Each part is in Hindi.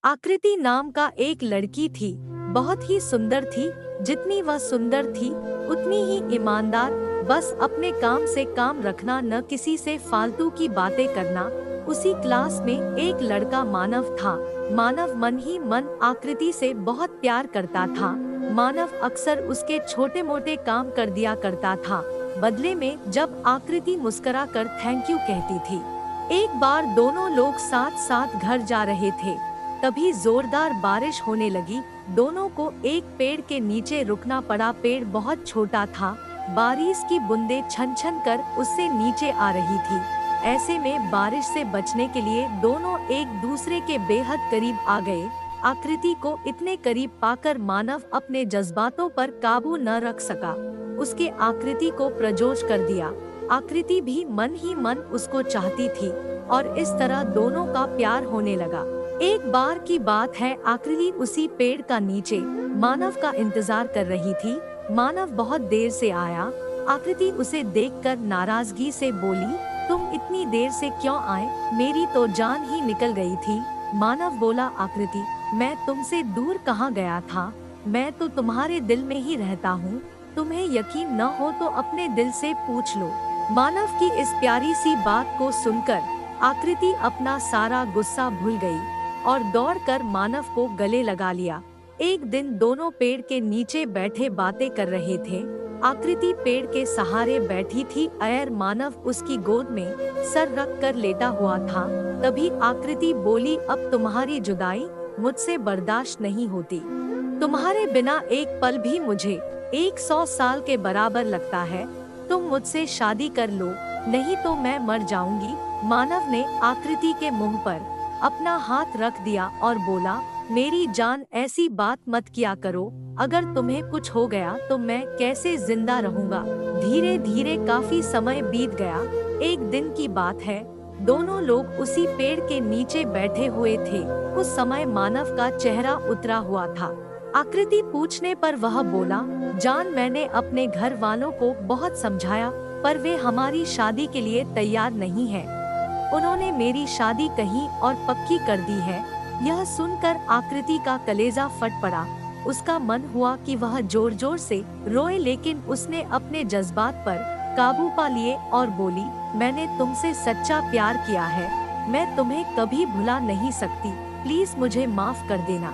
आकृति नाम का एक लड़की थी। बहुत ही सुंदर थी। जितनी वह सुंदर थी उतनी ही ईमानदार। बस अपने काम से काम रखना, न किसी से फालतू की बातें करना। उसी क्लास में एक लड़का मानव था। मानव मन ही मन आकृति से बहुत प्यार करता था। मानव अक्सर उसके छोटे मोटे काम कर दिया करता था। बदले में जब आकृति मुस्कुरा कर थैंक यू कहती थी। एक बार दोनों लोग साथ साथ घर जा रहे थे। तभी जोरदार बारिश होने लगी। दोनों को एक पेड़ के नीचे रुकना पड़ा। पेड़ बहुत छोटा था। बारिश की बूंदें छन छन कर उससे नीचे आ रही थी। ऐसे में बारिश से बचने के लिए दोनों एक दूसरे के बेहद करीब आ गए। आकृति को इतने करीब पाकर मानव अपने जज्बातों पर काबू न रख सका। उसके आकृति को प्रजोश कर दिया। आकृति भी मन ही मन उसको चाहती थी और इस तरह दोनों का प्यार होने लगा। एक बार की बात है, आकृति उसी पेड़ का नीचे मानव का इंतजार कर रही थी। मानव बहुत देर से आया। आकृति उसे देखकर नाराजगी से बोली, तुम इतनी देर से क्यों आए? मेरी तो जान ही निकल गई थी। मानव बोला, आकृति, मैं तुमसे दूर कहाँ गया था? मैं तो तुम्हारे दिल में ही रहता हूँ। तुम्हें यकीन न हो तो अपने दिल से पूछ लो। मानव की इस प्यारी सी बात को सुनकर आकृति अपना सारा गुस्सा भूल गई और दौड़कर मानव को गले लगा लिया। एक दिन दोनों पेड़ के नीचे बैठे बातें कर रहे थे। आकृति पेड़ के सहारे बैठी थी और मानव उसकी गोद में सर रख कर लेटा हुआ था। तभी आकृति बोली, अब तुम्हारी जुदाई मुझसे बर्दाश्त नहीं होती। तुम्हारे बिना एक पल भी मुझे 100 साल के बराबर लगता है। तुम मुझसे शादी कर लो, नहीं तो मैं मर जाऊंगी। मानव ने आकृति के मुंह पर अपना हाथ रख दिया और बोला, मेरी जान, ऐसी बात मत किया करो। अगर तुम्हें कुछ हो गया तो मैं कैसे जिंदा रहूंगा? धीरे धीरे काफी समय बीत गया। एक दिन की बात है, दोनों लोग उसी पेड़ के नीचे बैठे हुए थे। उस समय मानव का चेहरा उतरा हुआ था। आकृति पूछने पर वह बोला, जान, मैंने अपने घर वालों को बहुत समझाया पर वे हमारी शादी के लिए तैयार नहीं है। उन्होंने मेरी शादी कहीं और पक्की कर दी है। यह सुनकर आकृति का कलेजा फट पड़ा। उसका मन हुआ कि वह जोर जोर से रोए, लेकिन उसने अपने जज्बात पर काबू पा लिए और बोली, मैंने तुमसे सच्चा प्यार किया है। मैं तुम्हें कभी भुला नहीं सकती। प्लीज मुझे माफ कर देना।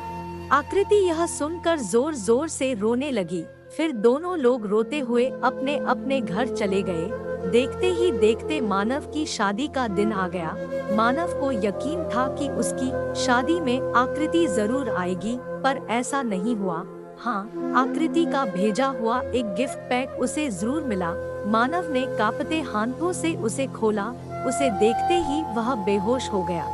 आकृति यह सुनकर जोर जोर से रोने लगी। फिर दोनों लोग रोते हुए अपने अपने घर चले गए। देखते ही देखते मानव की शादी का दिन आ गया। मानव को यकीन था कि उसकी शादी में आकृति जरूर आएगी, पर ऐसा नहीं हुआ। हाँ, आकृति का भेजा हुआ एक गिफ्ट पैक उसे जरूर मिला। मानव ने कांपते हाथों से उसे खोला। उसे देखते ही वह बेहोश हो गया।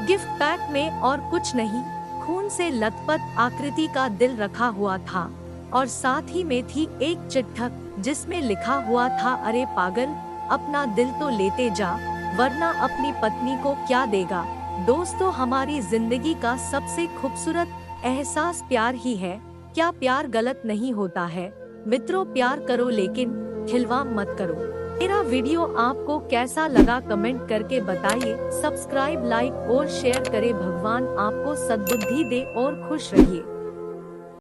गिफ्ट पैक में और कुछ नहीं, खून से लथपथ आकृति का दिल रखा हुआ था और साथ ही में थी एक चिट्ठी जिसमें लिखा हुआ था, अरे पागल, अपना दिल तो लेते जा, वरना अपनी पत्नी को क्या देगा। दोस्तों, हमारी जिंदगी का सबसे खूबसूरत एहसास प्यार ही है। क्या प्यार गलत नहीं होता है? मित्रों, प्यार करो लेकिन खिलवाड़ मत करो। मेरा वीडियो आपको कैसा लगा कमेंट करके बताइए। सब्सक्राइब, लाइक और शेयर करें। भगवान आपको सद्बुद्धि दे और खुश रहिए।